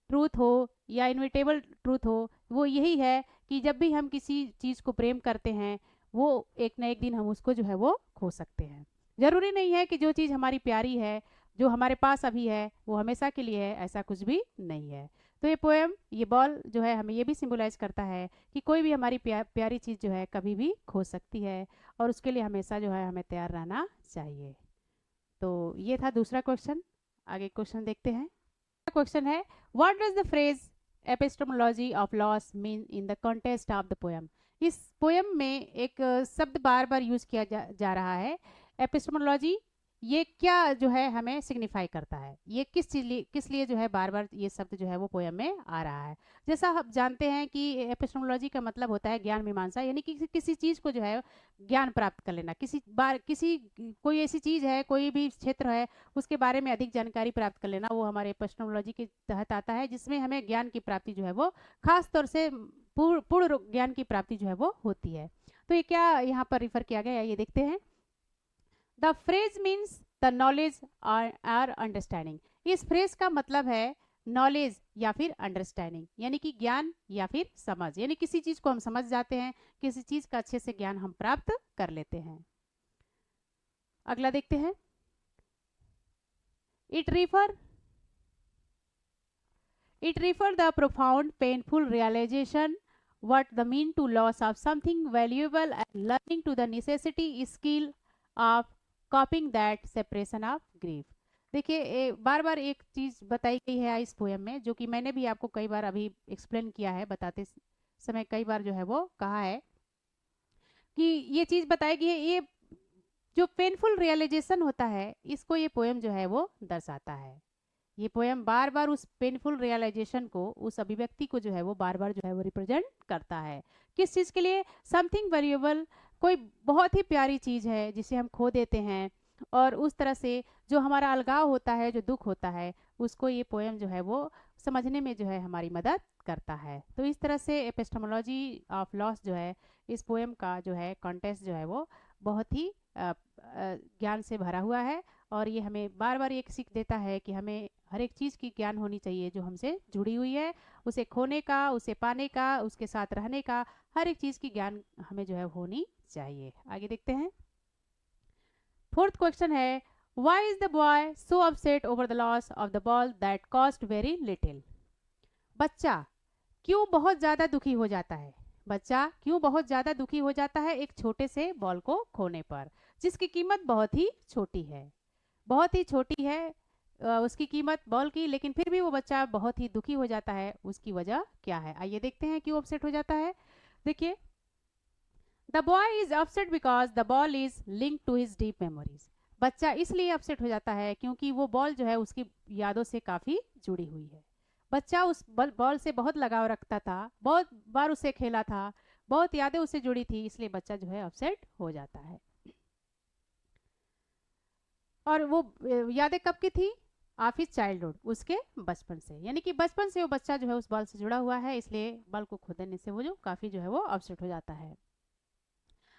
ट्रूथ हो या इनविटेबल ट्रूथ हो, वो यही है कि जब भी हम किसी चीज़ को प्रेम करते हैं, वो एक ना एक दिन हम उसको जो है वो खो सकते हैं। ज़रूरी नहीं है कि जो चीज़ हमारी प्यारी है, जो हमारे पास अभी है, वो हमेशा के लिए है, ऐसा कुछ भी नहीं है। तो ये पोएम, ये बॉल जो है हमें ये भी सिंबलाइज करता है कि कोई भी हमारी प्यारी चीज़ जो है कभी भी खो सकती है, और उसके लिए हमेशा जो है हमें तैयार रहना चाहिए। तो ये था दूसरा क्वेश्चन। आगे क्वेश्चन देखते हैं। क्वेश्चन है, what does the phrase epistemology of loss mean in the context of the poem. इस पोएम में एक शब्द बार बार यूज किया जा रहा है, एपिस्टेमोलॉजी। ये क्या जो है हमें सिग्निफाई करता है, ये किस लिए जो है बार बार ये शब्द जो है वो पोएम में आ रहा है। जैसा हम जानते हैं कि एपिस्टेमोलॉजी का मतलब होता है ज्ञान मीमांसा, यानी कि किसी चीज़ को जो है ज्ञान प्राप्त कर लेना। किसी कोई ऐसी चीज़ है, कोई भी क्षेत्र है, उसके बारे में अधिक जानकारी प्राप्त कर लेना, वो हमारे एपिस्टेमोलॉजी के तहत आता है, जिसमें हमें ज्ञान की प्राप्ति जो है वो खास तौर से पूर्ण ज्ञान की प्राप्ति जो है वो होती है। तो ये क्या यहाँ पर रिफर किया गया है, ये देखते हैं। The phrase means the knowledge or understanding. इस फ्रेज का मतलब है नॉलेज या फिर अंडरस्टैंडिंग, यानी कि ज्ञान या फिर समझ, यानी किसी चीज को हम समझ जाते हैं, किसी चीज का अच्छे से ज्ञान हम प्राप्त कर लेते हैं। अगला देखते हैं। It refer the profound painful realization what the mean to loss of something valuable and learning to the necessity skill of coping that separation of grief। देखिए बार बार एक चीज बताई गई है इस पोएम में, जो कि मैंने भी आपको कई बार अभी एक्सप्लेन किया है बताते समय कई बार जो है वो कहा है कि ये चीज़ बताएगी, ये जो पेनफुल रियलाइजेशन होता है इसको ये पोएम जो है वो दर्शाता है। ये पोएम बार बार उस पेनफुल रियलाइजेशन को, उस अभिव्यक्ति को जो है वो बार बार जो है वो रिप्रेजेंट करता है। किस चीज़ के लिए? समथिंग वेरिएबल, कोई बहुत ही प्यारी चीज़ है जिसे हम खो देते हैं, और उस तरह से जो हमारा अलगाव होता है, जो दुख होता है, उसको ये पोएम जो है वो समझने में जो है हमारी मदद करता है। तो इस तरह से एपिस्टेमोलॉजी ऑफ लॉस जो है, इस पोएम का जो है कॉन्टेक्स्ट जो है वो बहुत ही ज्ञान से भरा हुआ है, और ये हमें बार बार एक सीख देता है कि हमें हर एक चीज़ की ज्ञान होनी चाहिए जो हमसे जुड़ी हुई है, उसे खोने का, उसे पाने का, उसके साथ रहने का, हर एक चीज़ की ज्ञान हमें जो है होनी चाहिए। आगे देखते हैं। फोर्थ क्वेश्चन है, why is the boy so upset over the loss of the ball that cost very little? बच्चा क्यों बहुत ज़्यादा दुखी हो जाता है? बच्चा क्यों बहुत ज़्यादा दुखी हो जाता है एक छोटे से बॉल को खोने पर, जिसकी कीमत बहुत ही छोटी है? बहुत ही छोटी है उसकी कीमत बॉल की, लेकिन फिर भी वो बच्चा बहुत ही दुखी हो जाता है। उसकी वजह क्या है? आइए देखते हैं क्यों अपसेट हो जाता है। देखिए, the boy is upset because the ball is link to his deep memories. बच्चा इसलिए अपसेट हो जाता है क्योंकि वो बॉल जो है उसकी यादों से काफ़ी जुड़ी हुई है। बच्चा उस बॉल से बहुत लगाव रखता था, बहुत बार उसे खेला था, बहुत यादें उससे जुड़ी थी, इसलिए बच्चा जो है अपसेट हो जाता है। और वो यादें कब की थी? ऑफ हिज चाइल्डहुड, उसके बचपन से, यानी कि बचपन से वो बच्चा जो है उस बॉल से जुड़ा हुआ है, इसलिए बॉल को खो देने से वो जो काफ़ी जो है वो अपसेट हो जाता है।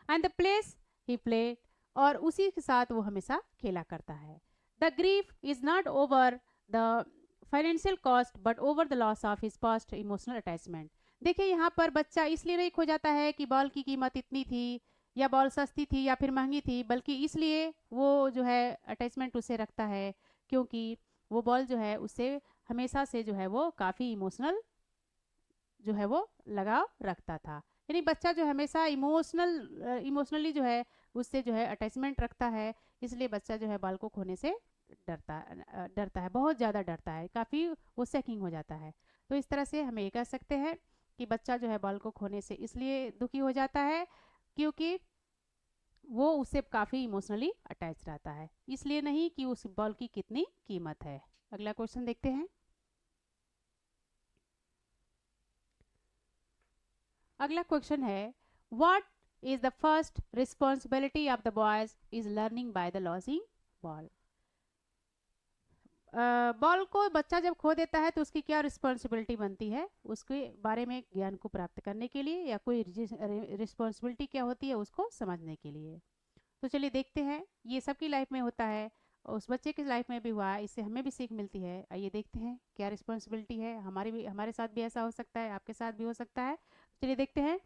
And the place he played, और उसी के साथ वो हमेशा खेला करता है। The grief is not over the financial cost but over the loss of his past emotional attachment. देखिए, यहाँ पर बच्चा इसलिए नहीं खो जाता है कि बॉल की कीमत इतनी थी, या बॉल सस्ती थी, या फिर महंगी थी, बल्कि इसलिए वो जो है अटैचमेंट उसे रखता है क्योंकि वो बॉल जो है उससे हमेशा से जो है वो काफ़ी इमोशनल जो है वो लगाव रखता था। यानी बच्चा जो हमेशा इमोशनली जो है उससे जो है अटैचमेंट रखता है, इसलिए बच्चा जो है बाल को खोने से डरता है, बहुत ज़्यादा डरता है, काफ़ी वो सेकिंग हो जाता है। तो इस तरह से हम ये कह सकते हैं कि बच्चा जो है बाल को खोने से इसलिए दुखी हो जाता है क्योंकि वो उससे काफ़ी इमोशनली अटैच रहता है, इसलिए नहीं कि उस बॉल की कितनी कीमत है। अगला क्वेश्चन देखते हैं। अगला क्वेश्चन है, what is the first responsibility of the boys is learning by the losing ball? Ball को बच्चा जब खो देता है तो उसकी क्या रिस्पॉन्सिबिलिटी बनती है उसके बारे में ज्ञान को प्राप्त करने के लिए, या कोई रिस्पॉन्सिबिलिटी क्या होती है उसको समझने के लिए? तो चलिए देखते हैं। ये सबकी लाइफ में होता है, उस बच्चे की लाइफ में भी हुआ है, इससे हमें भी सीख मिलती है। आइए देखते हैं क्या रिस्पॉन्सिबिलिटी है। हमारे साथ भी ऐसा हो सकता है, आपके साथ भी हो सकता है। चलिए देखते हैं।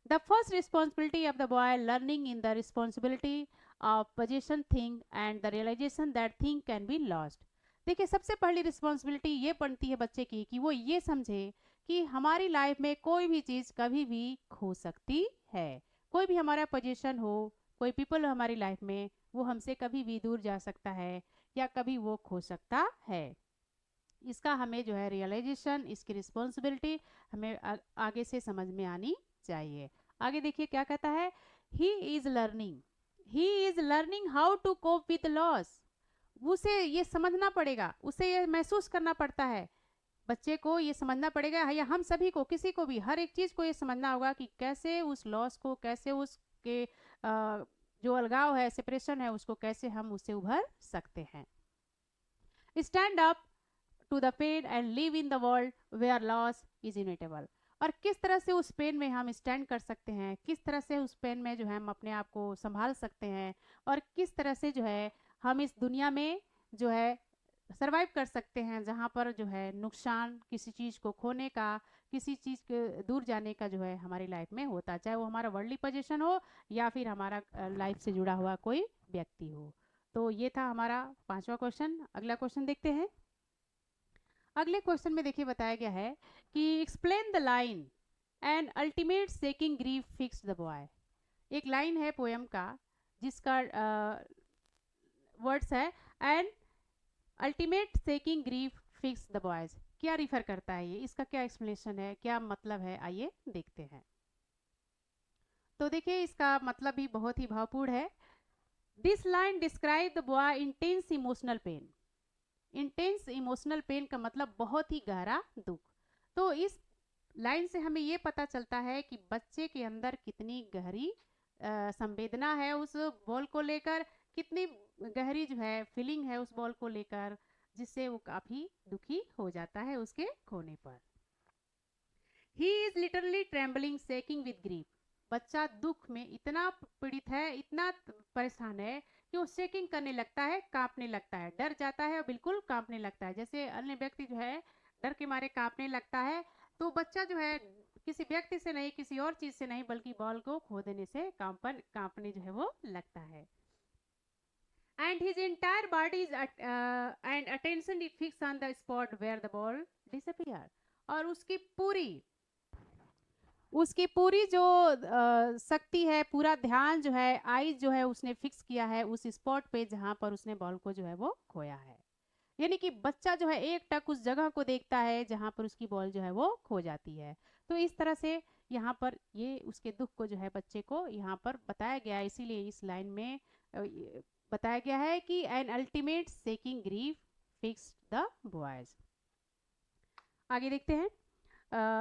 The first responsibility of the boy learning in the responsibility of position thing and the realization that thing can be lost. देखिए, सबसे पहली रिस्पॉन्सिबिलिटी ये बनती है बच्चे की कि वो ये समझे कि हमारी लाइफ में कोई भी चीज़ कभी भी खो सकती है। कोई भी हमारा पोजीशन हो, कोई पीपल हमारी लाइफ में, वो हमसे कभी भी दूर जा सकता है या कभी वो खो सकता है। इसका हमें जो है रियलाइजेशन, इसकी रिस्पॉन्सिबिलिटी हमें आगे से समझ में आनी चाहिए। आगे देखिए क्या कहता है। He is learning how to cope with loss. उसे ये समझना पड़ेगा, उसे ये महसूस करना पड़ता है, बच्चे को ये समझना पड़ेगा, या हम सभी को, किसी को भी, हर एक चीज़ को ये समझना होगा कि कैसे उस लॉस को, कैसे उसके जो अलगाव है, सेपरेशन है, उसको कैसे हम उससे उभर सकते हैं। Stand up to the pain and live in the world where loss is inevitable. और किस तरह से उस पेन में हम स्टैंड कर सकते हैं, किस तरह से उस पेन में जो है हम अपने आप को संभाल सकते हैं, और किस तरह से जो है हम इस दुनिया में जो है सरवाइव कर सकते हैं, जहाँ पर जो है नुकसान किसी चीज़ को खोने का, किसी चीज़ के दूर जाने का जो है हमारी लाइफ में होता है, चाहे वो हमारा वर्ल्डली पोजीशन हो या फिर हमारा लाइफ से जुड़ा हुआ कोई व्यक्ति हो। तो ये था हमारा पांचवा क्वेश्चन। अगला क्वेश्चन देखते हैं। अगले क्वेश्चन में देखिए बताया गया है कि explain the line and ultimate सेकिंग grief fix the boy. एक लाइन है पोएम का जिसका वर्ड्स है, and ultimate सेकिंग grief fix the boys. क्या रिफर करता है ये, इसका क्या एक्सप्लेनेशन है, क्या मतलब है, आइए देखते हैं। तो देखिए इसका मतलब भी बहुत ही भावपूर्ण है। This line describe the boy intense emotional pain. Intense emotional pain का मतलब बहुत ही गहरा दुख। तो इस लाइन से हमें ये पता चलता है कि बच्चे के अंदर कितनी गहरी संवेदना है उस बॉल को लेकर, कितनी गहरी जो है फीलिंग है उस बॉल को लेकर, जिससे वो काफी दुखी हो जाता है उसके खोने पर। He is literally trembling shaking with grief. बच्चा दुख में इतना पीड़ित है, इतना परेशान है कि वो शेकिंग करने लगता है, कांपने लगता है, डर जाता है और बिल्कुल कांपने लगता है। जैसे अन्य व्यक्ति जो है डर के मारे कांपने लगता है, तो बच्चा जो है किसी व्यक्ति से नहीं, किसी और चीज से नहीं, बल्कि बॉल को खो देने से कांपने जो है वो लगता है। And his entire body is and attention is fixed on the spot where the ball disappeared। और उसकी पूरी जो शक्ति है, पूरा ध्यान जो है, आईज जो है उसने फिक्स किया है उस स्पॉट पे जहां पर उसने बॉल को जो है वो खोया है। यानी कि बच्चा जो है एक टक उस जगह को देखता है जहां पर उसकी बॉल जो है वो खो जाती है। तो इस तरह से यहाँ पर ये उसके दुख को जो है बच्चे को यहाँ पर बताया गया है, इसीलिए इस लाइन में बताया गया है कि an ultimate सेकिंग grief fix the boys. आगे देखते हैं।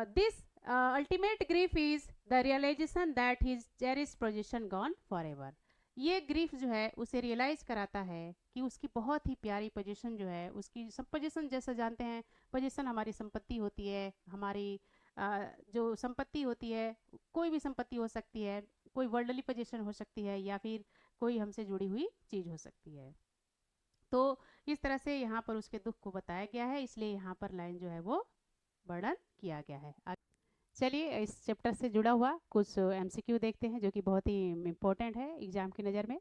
This ultimate grief is the realization that his cherished position gone forever. ये ग्रीफ जो है उसे रियलाइज कराता है कि उसकी बहुत ही प्यारी पोजीशन जो है, उसकी सब पोजीशन जैसा जानते हैं, पोजीशन हमारी संपत्ति होती है, हमारी जो संपत्ति होती है, कोई भी संपत्ति हो सकती है, कोई वर्ल्डली पोजीशन हो सकती है या फिर कोई हमसे जुड़ी हुई चीज हो सकती है। तो इस तरह से यहाँ पर उसके दुख को बताया गया है, इसलिए यहाँ पर लाइन जो है वो वर्णन किया गया है। चलिए इस चैप्टर से जुड़ा हुआ कुछ एमसीक्यू देखते हैं जो कि बहुत ही इम्पोर्टेंट है एग्जाम की नज़र में।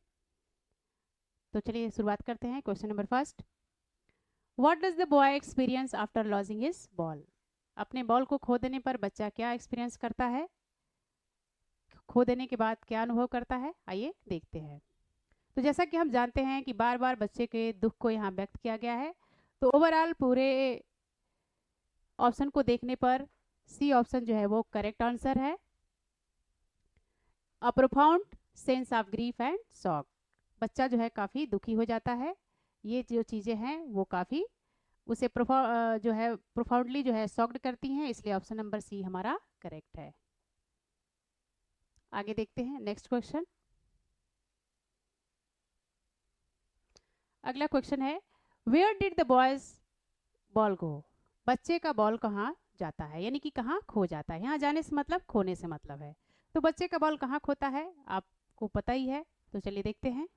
तो चलिए शुरुआत करते हैं। Question number first, what does the boy experience after lodging his ball. अपने बॉल को खो देने पर बच्चा क्या एक्सपीरियंस करता है, खो देने के बाद क्या अनुभव करता है, आइए देखते हैं। तो जैसा कि हम जानते हैं कि बार बार बच्चे के दुख को यहाँ व्यक्त किया गया है, तो ओवरऑल पूरे ऑप्शन को देखने पर सी ऑप्शन जो है वो करेक्ट आंसर है। अ profound sense of grief and shock. बच्चा जो है काफ़ी दुखी हो जाता है, ये जो चीज़ें हैं वो काफ़ी उसे जो है प्रोफाउंडली जो है शॉक्ड करती हैं, इसलिए ऑप्शन नंबर सी हमारा करेक्ट है। आगे देखते हैं नेक्स्ट क्वेश्चन। अगला क्वेश्चन है, where did the boys ball go. बच्चे का बॉल कहाँ जाता है, यानी कि कहाँ खो जाता है। यहाँ जाने से मतलब खोने से मतलब है। तो बच्चे का बॉल कहाँ खोता है आपको पता ही है, तो चलिए देखते हैं।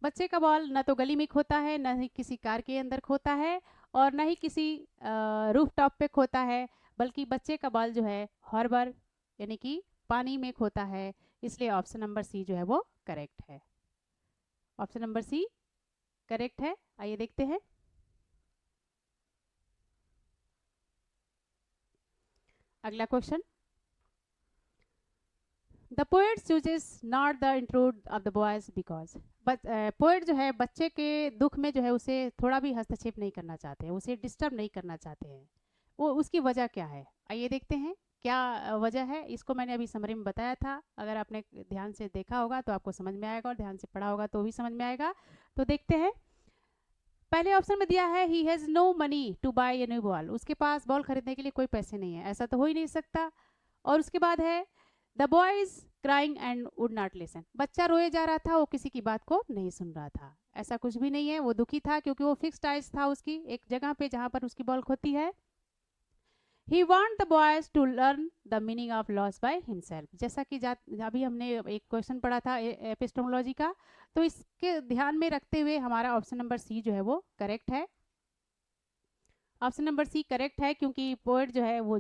बच्चे का बॉल न तो गली में खोता है, न ही किसी कार के अंदर खोता है, और न ही किसी रूफ टॉप पे खोता है, बल्कि बच्चे का बॉल जो है हार्बर यानी कि पानी में खोता है, इसलिए ऑप्शन नंबर सी जो है वो करेक्ट है। ऑप्शन नंबर सी करेक्ट है। आइए देखते हैं। अगला question, the poet chooses not the intrude of the boys because. Poet जो है बच्चे के दुख में जो है उसे थोड़ा भी हस्तक्षेप नहीं करना चाहते हैं, उसे डिस्टर्ब नहीं करना चाहते हैं। वो उसकी वजह क्या है, आइए देखते हैं क्या वजह है। इसको मैंने अभी समरी में बताया था, अगर आपने ध्यान से देखा होगा तो आपको समझ में आएगा, और ध्यान से पढ़ा होगा तो भी समझ में आएगा। तो देखते हैं। पहले ऑप्शन में दिया है he has no money to buy a new ball. उसके पास बॉल खरीदने के लिए कोई पैसे नहीं है, ऐसा तो हो ही नहीं सकता। और उसके बाद है the boy is crying and would not listen. बच्चा रोए जा रहा था, वो किसी की बात को नहीं सुन रहा था। ऐसा कुछ भी नहीं है, वो दुखी था क्योंकि वो फिक्स्ड आइज था उसकी एक जगह पे जहां पर उसकी बॉल खोती है। He want the boys to learn the meaning of loss by himself. जैसा कि अभी हमने एक क्वेश्चन पढ़ा था एपिस्टेमोलॉजी का, तो इसके ध्यान में रखते हुए हमारा ऑप्शन नंबर सी जो है वो करेक्ट है। ऑप्शन नंबर सी करेक्ट है क्योंकि पोएट जो है वो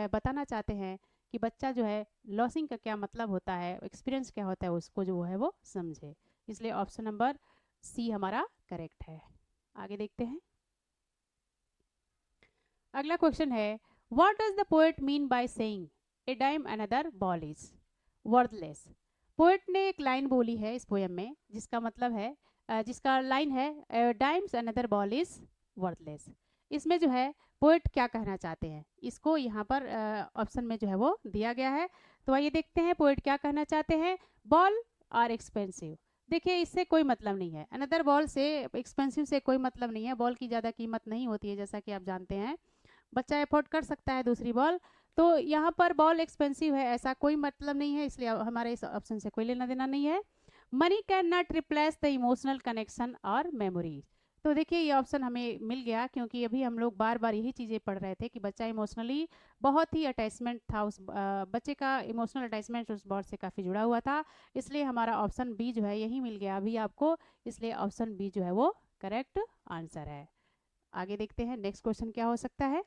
बताना चाहते हैं कि बच्चा जो है लॉसिंग का क्या मतलब होता है, एक्सपीरियंस क्या होता है, उसको जो है वो समझे, इसलिए ऑप्शन नंबर सी हमारा करेक्ट है। आगे देखते हैं। अगला क्वेश्चन है, what does the poet mean by saying a dime another ball is worthless. Poet ने एक लाइन बोली है इस पोएम में जिसका मतलब है जिसका लाइन है dimes another ball is worthless. इसमें जो है पोएट क्या कहना चाहते हैं, इसको यहाँ पर ऑप्शन में जो है वो दिया गया है। तो आइए देखते हैं पोएट क्या कहना चाहते हैं। बॉल आर एक्सपेंसिव, देखिए इससे कोई मतलब नहीं है, अनदर बॉल से एक्सपेंसिव से कोई मतलब नहीं है, बॉल की ज़्यादा कीमत नहीं होती है, जैसा कि आप जानते हैं बच्चा अफोर्ड कर सकता है दूसरी बॉल। तो यहाँ पर बॉल एक्सपेंसिव है ऐसा कोई मतलब नहीं है, इसलिए हमारे इस ऑप्शन से कोई लेना देना नहीं है। Money can not replace the emotional connection और मेमोरीज, तो देखिए ये ऑप्शन हमें मिल गया, क्योंकि अभी हम लोग बार बार यही चीज़ें पढ़ रहे थे कि बच्चा इमोशनली बहुत ही अटैचमेंट था, उस बच्चे का इमोशनल अटैचमेंट उस बॉल से काफ़ी जुड़ा हुआ था, इसलिए हमारा ऑप्शन बी जो है यही मिल गया अभी आपको, इसलिए ऑप्शन बी जो है वो करेक्ट आंसर है। आगे देखते हैं नेक्स्ट क्वेश्चन क्या हो सकता है।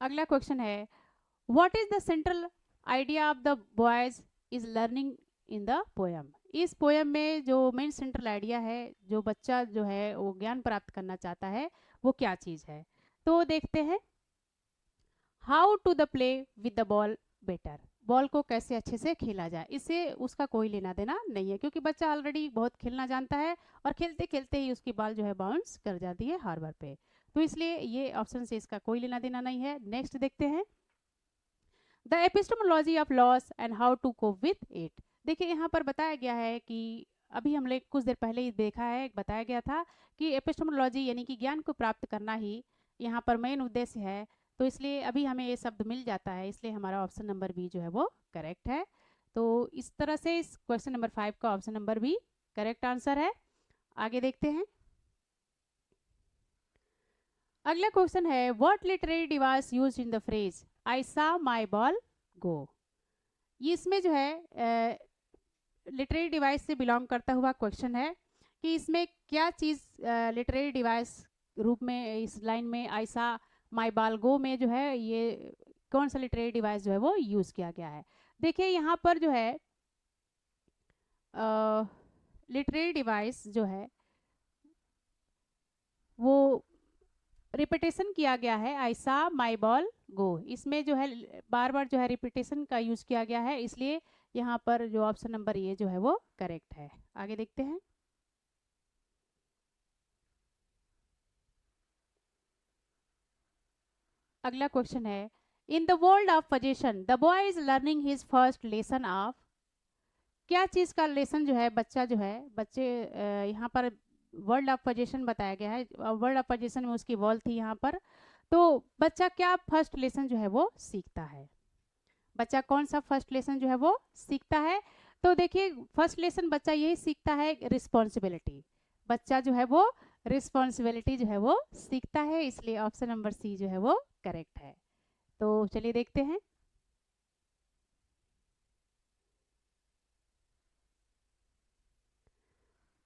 अगला क्वेश्चन है, what is the central idea of the boys is learning in the poem, इस पोएम में जो मेन सेंट्रल आइडिया है, जो बच्चा जो है वो ज्ञान प्राप्त करना चाहता है, वो क्या चीज़ है। तो देखते हैं, how to the play with the ball better, ball को कैसे अच्छे से खेला जाए, इससे उसका कोई लेना देना नहीं है, क्योंकि बच्चा ऑलरेडी बहुत खेलना जानता है और खेलते खेलते ही उसकी बॉल जो है बाउंस कर जाती है हार्बर पे, तो इसलिए ये ऑप्शन से इसका कोई लेना देना नहीं है। नेक्स्ट देखते हैं, the epistemology of loss and how to cope with it, देखिए यहाँ पर बताया गया है कि अभी हमने कुछ देर पहले ही देखा है, बताया गया था कि एपिस्टोमोलॉजी यानी कि ज्ञान को प्राप्त करना ही यहाँ पर मेन उद्देश्य है, तो इसलिए अभी हमें ये शब्द मिल जाता है, इसलिए हमारा ऑप्शन नंबर बी जो है वो करेक्ट है। तो इस तरह से इस क्वेश्चन नंबर 5 का option number B correct answer है। आगे देखते हैं, अगला क्वेश्चन है, what literary device use in the phrase I saw my ball गो, ये इसमें जो है लिटरेरी डिवाइस से बिलोंग करता हुआ क्वेश्चन है कि इसमें क्या चीज़ लिटरेरी डिवाइस रूप में इस लाइन में ऐसा माई बाल गो में जो है ये कौन सा लिटरेरी डिवाइस जो है वो यूज़ किया गया है। देखिए यहाँ पर जो है लिटरेरी डिवाइस जो है वो रिपीटेशन किया गया है, आई सा माई बॉल गो, इसमें जो है बार बार जो है रिपीटेशन का यूज किया गया है, इसलिए यहाँ पर जो ऑप्शन नंबर ये जो है वो करेक्ट है। आगे देखते हैं, अगला क्वेश्चन है, इन the world of position the boy is learning his first lesson of, क्या चीज़ का लेसन जो है बच्चा जो है बच्चे यहाँ पर वर्ल्ड ऑफ पोजीशन बताया गया है, वर्ल्ड ऑफ पोजीशन में उसकी बॉल थी यहाँ पर, तो बच्चा क्या फर्स्ट लेसन जो है वो सीखता है, बच्चा कौन सा फर्स्ट लेसन जो है वो सीखता है। तो देखिए फर्स्ट लेसन बच्चा यही सीखता है रिस्पॉन्सिबिलिटी, बच्चा जो है वो रिस्पॉन्सिबिलिटी जो है वो सीखता है, इसलिए ऑप्शन नंबर सी जो है वो करेक्ट है। तो चलिए देखते हैं,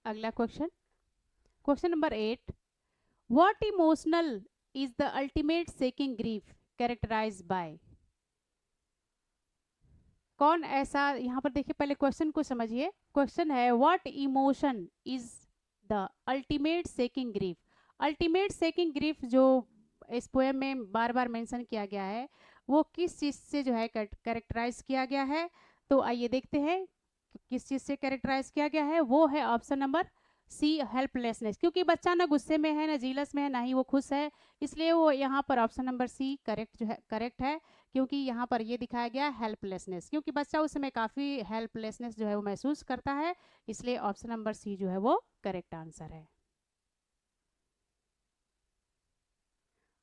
अगला question, question number 8, what emotional is the ultimate सेकिंग grief characterize by, कौन ऐसा, यहाँ पर देखिए पहले क्वेश्चन को समझिए, क्वेश्चन है what emotion is the ultimate सेकिंग grief, ultimate सेकिंग grief जो इस पोएम में बार बार मेंशन किया गया है वो किस चीज़ से जो है कैरेक्टराइज किया गया है। तो आइए देखते हैं किस चीज़ से कैरेक्टराइज किया गया है, वो है ऑप्शन नंबर सी हेल्पलेसनेस, क्योंकि बच्चा ना गुस्से में है ना जीलस में है ना ही वो खुश है, इसलिए वो यहाँ पर ऑप्शन नंबर सी करेक्ट जो है करेक्ट है, क्योंकि यहाँ पर ये दिखाया गया हेल्पलेसनेस, क्योंकि बच्चा उस समय काफ़ी हेल्पलेसनेस जो है वो महसूस करता है, इसलिए ऑप्शन नंबर सी जो है वो करेक्ट आंसर है।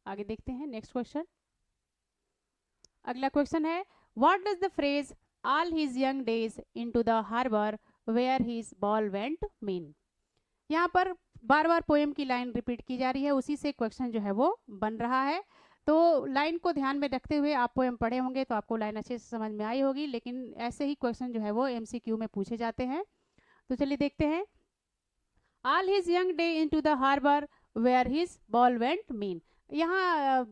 आगे देखते हैं नेक्स्ट क्वेश्चन, अगला क्वेश्चन है, what does the phrase all his young days into the harbour where his ball went mean, यहाँ पर बार बार पोएम की लाइन रिपीट की जा रही है, उसी से क्वेश्चन जो है वो बन रहा है, तो लाइन को ध्यान में रखते हुए आप पोएम पढ़े होंगे तो आपको लाइन अच्छे से समझ में आई होगी, लेकिन ऐसे ही क्वेश्चन जो है वो एमसीक्यू में पूछे जाते हैं। तो चलिए देखते हैं, all his young day into the harbour where his ball went mean, यहाँ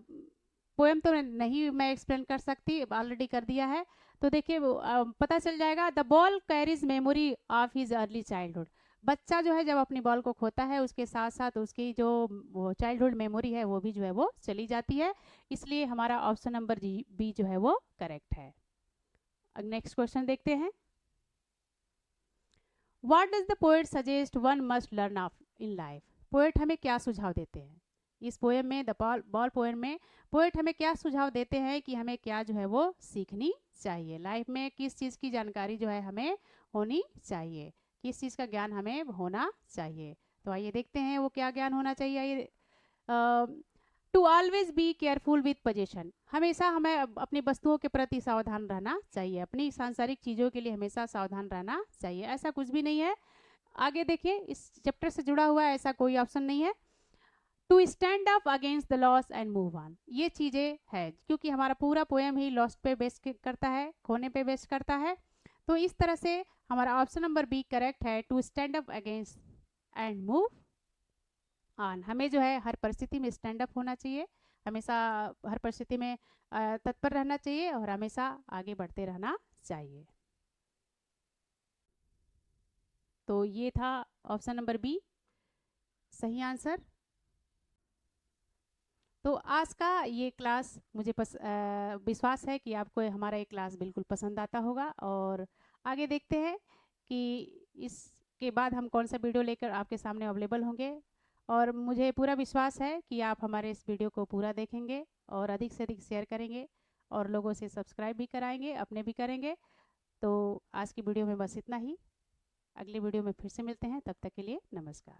पोएम तो नहीं मैं एक्सप्लेन कर सकती, ऑलरेडी कर दिया है, तो देखिए पता चल जाएगा, the ball carries memory of his early childhood, बच्चा जो है जब अपनी बॉल को खोता है उसके साथ साथ उसकी जो वो चाइल्डहुड मेमोरी है वो भी जो है वो चली जाती है, इसलिए हमारा ऑप्शन नंबर जी बी जो है वो करेक्ट है। अब नेक्स्ट क्वेश्चन देखते हैं, what does the poet suggest one must learn of in life, poet हमें क्या सुझाव देते हैं इस पोएम में द बॉल पोएम में पोएट हमें क्या सुझाव देते हैं कि हमें क्या जो है वो सीखनी चाहिए, लाइफ में किस चीज़ की जानकारी जो है हमें होनी चाहिए, किस चीज़ का ज्ञान हमें होना चाहिए। तो आइए देखते हैं वो क्या ज्ञान होना चाहिए। आइए, to always be careful with possession, हमेशा हमें अपनी वस्तुओं के प्रति सावधान रहना चाहिए, अपनी सांसारिक चीज़ों के लिए हमेशा सावधान रहना चाहिए। ऐसा कुछ भी नहीं है, आगे देखिए इस चैप्टर से जुड़ा हुआ ऐसा कोई ऑप्शन नहीं है। To stand up against the loss and move on, ये चीज़ें है क्योंकि हमारा पूरा पोएम ही लॉस पे बेस करता है, खोने पे बेस करता है। तो इस तरह से हमारा ऑप्शन नंबर बी करेक्ट है, to stand up against and move on. हमें जो है हर परिस्थिति में स्टैंड अप होना चाहिए, हमेशा हर परिस्थिति में तत्पर रहना चाहिए और हमेशा आगे बढ़ते रहना चाहिए। तो ये था ऑप्शन नंबर बी सही आंसर। तो आज का ये क्लास मुझे विश्वास है कि आपको हमारा ये क्लास बिल्कुल पसंद आता होगा, और आगे देखते हैं कि इसके बाद हम कौन सा वीडियो लेकर आपके सामने अवेलेबल होंगे। और मुझे पूरा विश्वास है कि आप हमारे इस वीडियो को पूरा देखेंगे और अधिक से अधिक शेयर करेंगे और लोगों से सब्सक्राइब भी कराएंगे, अपने भी करेंगे। तो आज की वीडियो में बस इतना ही, अगली वीडियो में फिर से मिलते हैं, तब तक के लिए नमस्कार।